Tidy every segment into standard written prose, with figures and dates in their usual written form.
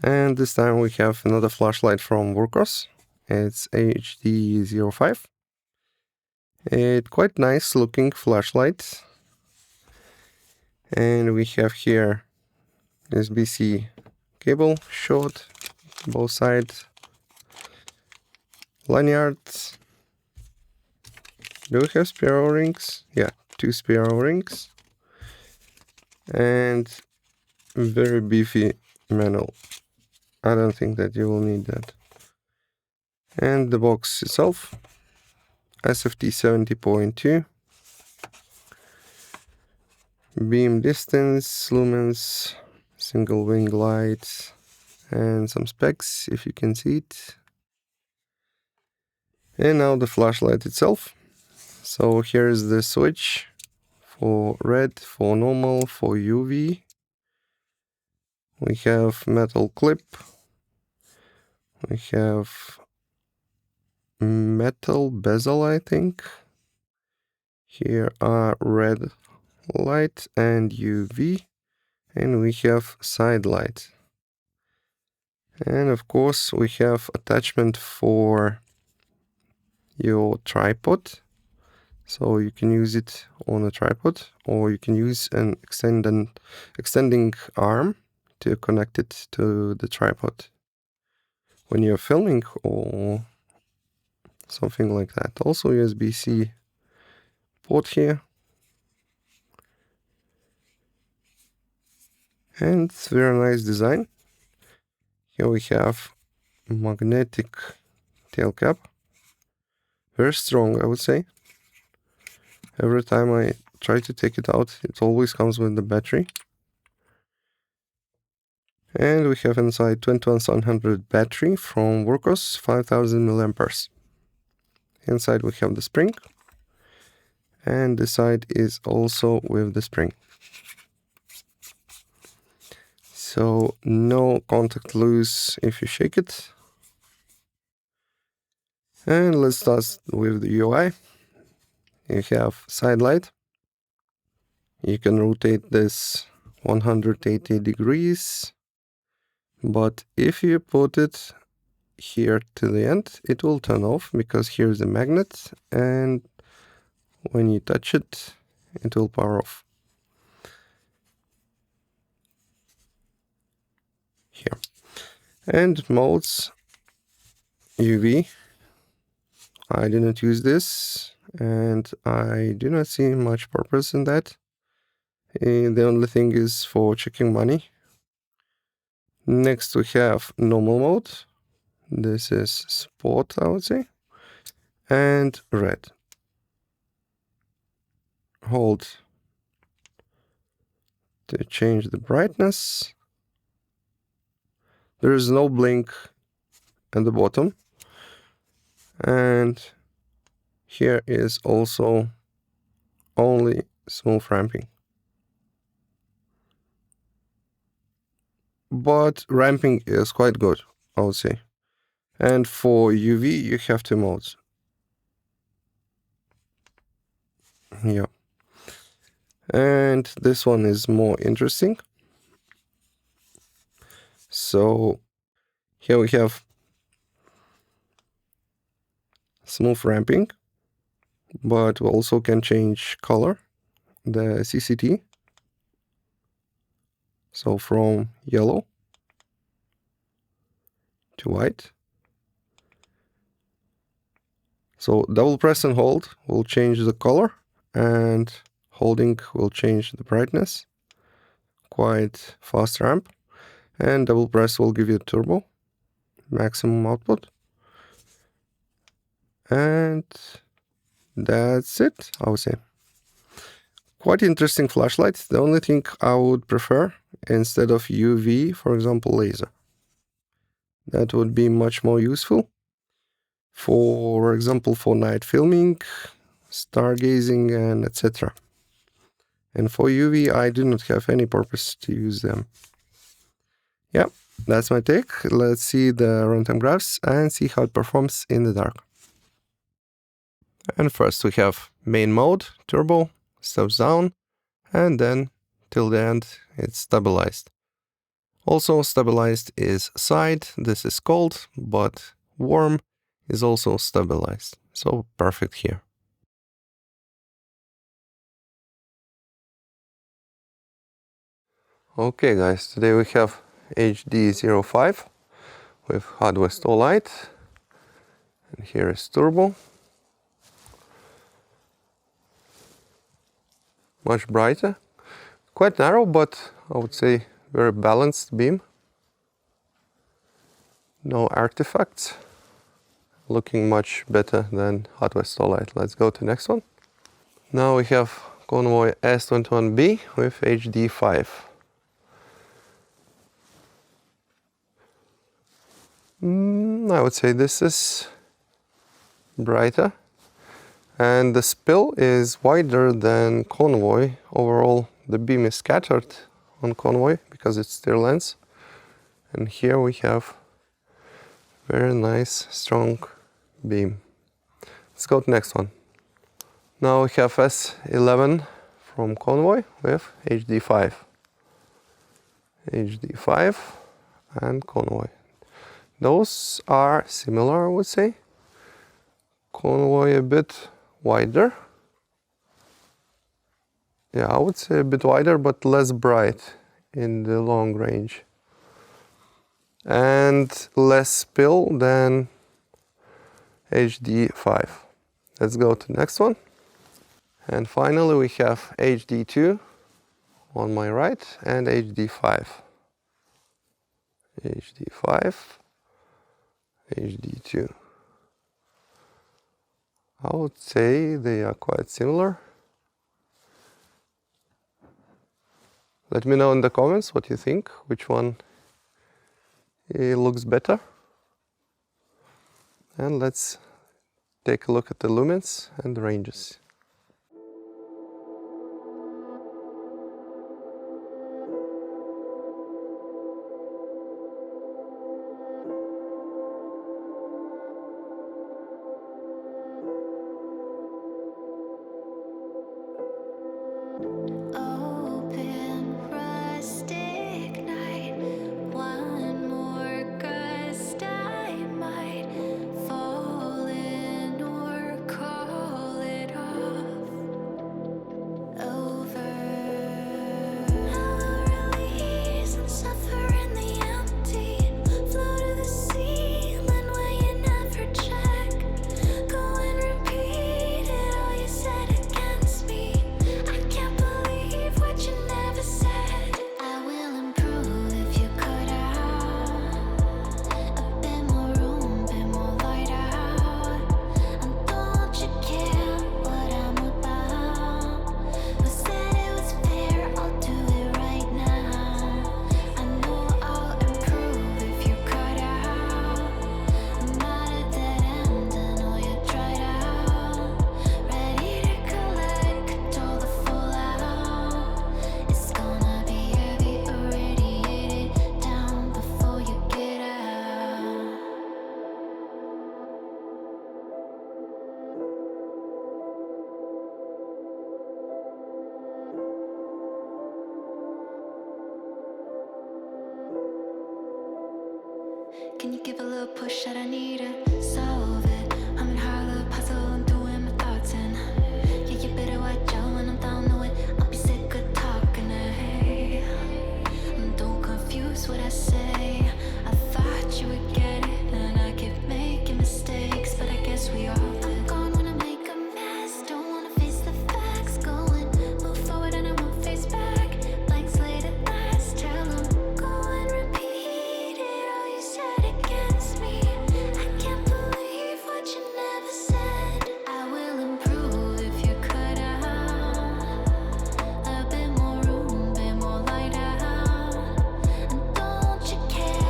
And this time we have another flashlight from Wurkkos. It's HD05. It's quite nice looking flashlight. And we have here USB-C cable, short, both sides, lanyards. Do we have spare O-rings? Yeah, 2 spare O-rings. And very beefy manual. I don't think that you will need that. And the box itself, SFT 70.2. Beam distance, lumens, single wing light, and some specs if you can see it. And now the flashlight itself. So here's the switch for red, for normal, for UV. We have metal clip. We have metal bezel, I think. Here are red light and UV. And we have side light. And of course we have attachment for your tripod. So you can use it on a tripod, or you can use an extending arm to connect it to the tripod when you're filming or something like that. Also USB-C port here. And it's very nice design. Here we have magnetic tail cap. Very strong, I would say. Every time I try to take it out, it always comes with the battery. And we have inside 21700 battery from Wurkkos, 5000 milliamperes. Inside we have the spring. And this side is also with the spring. So no contact loose if you shake it. And let's start with the UI. You have side light. You can rotate this 180 degrees. But if you put it here to the end, it will turn off because here's a magnet. And when you touch it, it will power off. Here. And modes, UV. I didn't use this, and I do not see much purpose in that. The only thing is for checking money. Next we have normal mode. This is sport, I would say. And red. Hold to change the brightness. There is no blink at the bottom. And here is also only smooth ramping. But ramping is quite good, I would say. And for UV, you have 2 modes. Yeah. And this one is more interesting. So here we have smooth ramping, but we also can change color, the CCT. So from yellow to white. So double press and hold will change the color, and holding will change the brightness. Quite fast ramp. And double press will give you turbo, maximum output. And that's it, I would say. Quite interesting flashlight. The only thing I would prefer, instead of UV, for example, laser. That would be much more useful. For example, for night filming, stargazing, and etc. And for UV, I do not have any purpose to use them. Yeah, that's my take. Let's see the runtime graphs and see how it performs in the dark. And first we have main mode, turbo, steps down, and then till the end it's stabilized. Also stabilized is side. This is cold, but warm is also stabilized. So perfect here. Okay guys, today we have HD05 with hardware store light. And here is turbo. Much brighter. Quite narrow, but I would say very balanced beam. No artifacts. Looking much better than hardware store light. Let's go to the next one. Now we have Convoy S21B with HD5. I would say this is brighter. And the spill is wider than Convoy. Overall, the beam is scattered on Convoy because it's their lens. And here we have very nice, strong beam. Let's go to the next one. Now we have S11 from Convoy with HD5. HD5 and Convoy. Those are similar, I would say. Convoy a bit wider. Yeah, I would say a bit wider, but less bright in the long range. And less spill than HD5. Let's go to the next one. And finally we have HD2 on my right and HD5. HD5, HD2. I would say they are quite similar. Let me know in the comments what you think, which one looks better. And let's take a look at the lumens and the ranges. Can you give a little push that I need to solve it? I'm in Harlow puzzle, I'm doing my thoughts in. Yeah, you better watch out when I'm down to it. I'll be sick of talking, hey. Don't confuse what I say. I thought you would get it, and I keep making mistakes, but I guess we all did. I'm gone when I make a mess, don't wanna face the facts. Going, move forward and I won't face back. Blank slate at last, tell them, go and repeat it all you said against me. I can't believe what you never said. I will improve if you cut out a bit more room, bit more light out. And don't you care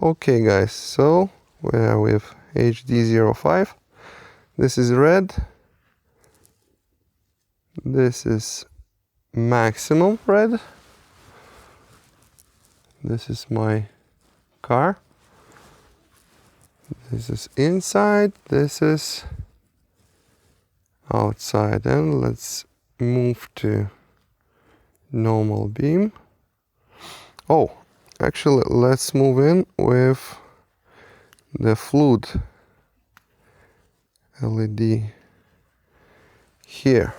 Okay guys, so we are with HD05. This is red. This is maximum red. This is my car. This is inside. This is outside. And let's move to normal beam. Oh, actually, let's move in with the flood LED here.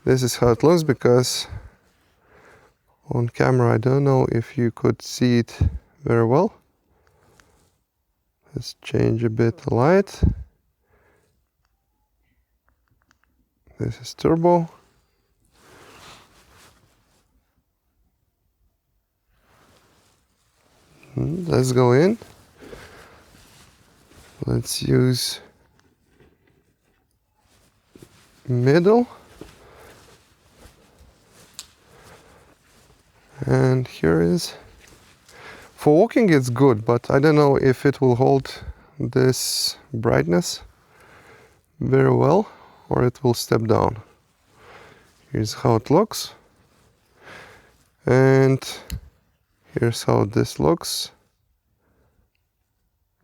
This is how it looks, because on camera I don't know if you could see it very well. Let's change a bit the light. This is turbo. Let's go in. Let's use middle. And here is, for walking it's good, but I don't know if it will hold this brightness very well or it will step down. Here's how it looks. And here's how this looks.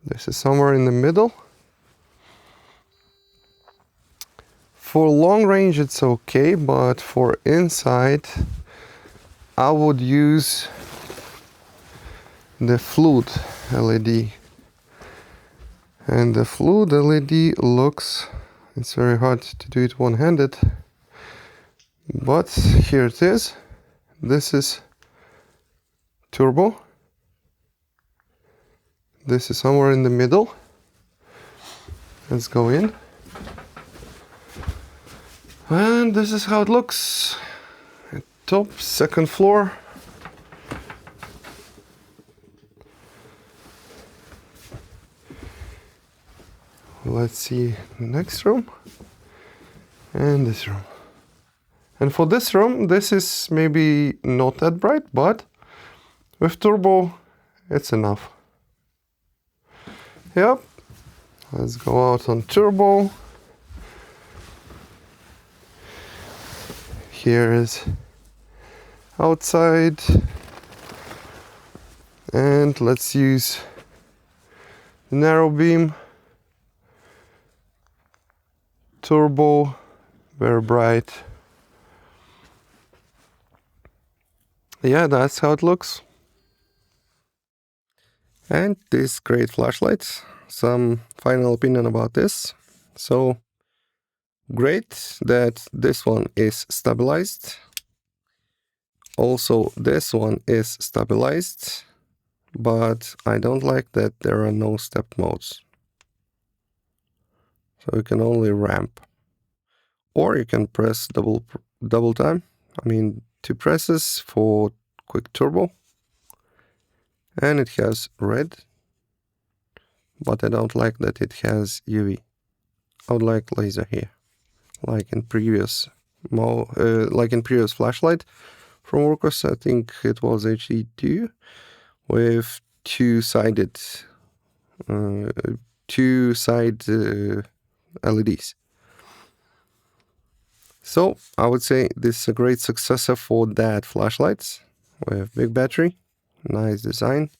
This is somewhere in the middle. For long range it's okay, but for inside I would use the flood LED. And the flood LED looks, it's very hard to do it one-handed, but here it is. This is turbo. This is somewhere in the middle. Let's go in. And this is how it looks. At top, second floor. Let's see the next room. And this room. And for this room, this is maybe not that bright, but with turbo, it's enough. Yep. Let's go out on turbo. Here is outside. And let's use narrow beam. Turbo, very bright. Yeah, that's how it looks. And this great flashlight. Some final opinion about this. So great that this one is stabilized. Also this one is stabilized, but I don't like that there are no step modes. So you can only ramp. Or you can press double time. I mean 2 presses for quick turbo. And it has red, but I don't like that it has UV. I would like laser here, like in previous flashlight from Wurkkos. I think it was HD2 with two-side LEDs. So I would say this is a great successor for that flashlights with big battery, nice design,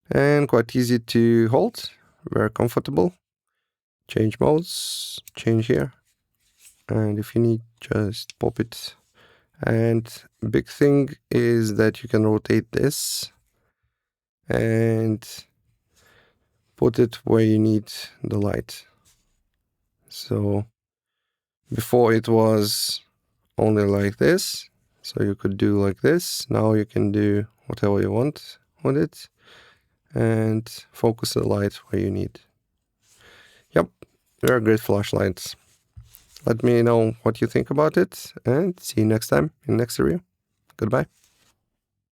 and quite easy to hold, very comfortable. Change modes, change here, and if you need, just pop it. And big thing is that you can rotate this and put it where you need the light. So before it was only like this, so you could do like this. Now you can do whatever you want with it and focus the light where you need. Yep, they're great flashlights. Let me know what you think about it, and see you next time in next review. Goodbye.